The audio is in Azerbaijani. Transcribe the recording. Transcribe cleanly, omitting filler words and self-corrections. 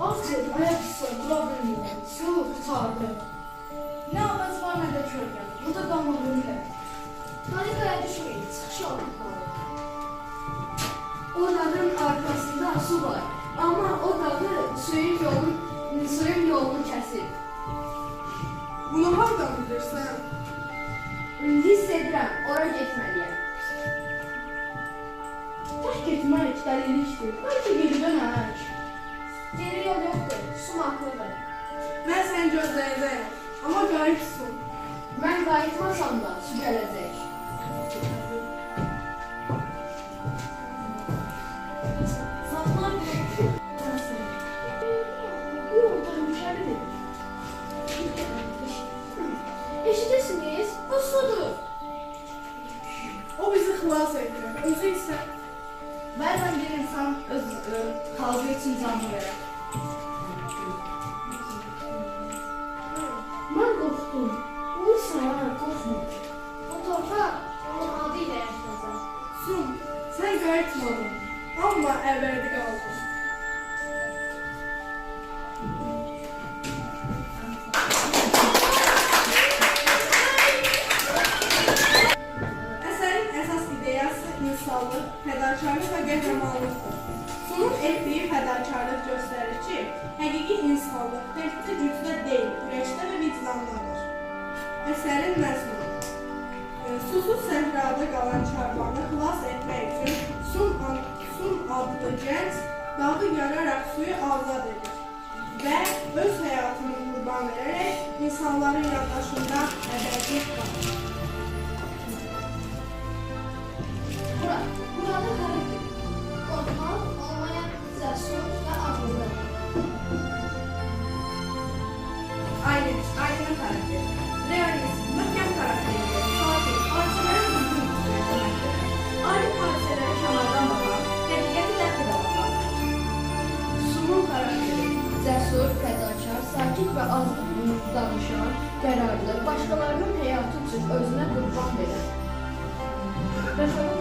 Artık ayaküstü dura bilmiyor. Su tutardı. Ne ağaç var ne de kölge. Burada kalmak öyle. Harikaya düşmeyin. Çıkış yolu. Onların arkasında su var. Ama o dağı suyun yolunu kesip. Bunu hardan bilirsən? Hiss edirəm, ora getməliyəm. Baş getmək dəlilikdir. Bəlkə geri dönək. Geri yol yoxdur, su maraqlıdır. Mən səni gözləyəcəyəm. Amma qayıtsın. Mən qayıtmasam da su gələcək. Zatlar Eşidirsiniz, bu sudur. O bizi xilas etdi. Özü isə Bəzən bir insan öz xalqı üçün canını verər. Mən qorxdum. Bu sana qorxma. Bu torpaq onun adı ilə yaşayacaq. Sun, sən qayıtmadın. Amma əbədi qaldın. Əsərin əsas ideyası insanlıq, fədakarlıq və qəhrəmanlıqdır. Sunun etdiyi fədakarlıq göstərir ki, həqiqi insanlıq təkcə gücdə deyil, ürəkdə və vicdandadır. Əsərin məzmunu susuz səhrada qalan çarpanı xilas etmək üçün Sun adlı gənc dağı yararaq suyu azad edir və öz həyatını qurban verərək insanların yaddaşında əbədi qalır. Burada karakter. Korkmaz, olmayan, cəsur və ağıllı. Aydın karakter. Realist, möhkəm karakterli, sakin, hadisələrə düzgün deməkdir. Aydın hadisələrə kənardan baxan, həqiqəti dəqiqə baxan. Sunun xarakteri cəsur, fədakar, sakit və az danışan, qərarlı, başqalarının həyatı üçün özünə qurban verər. Rəfəqə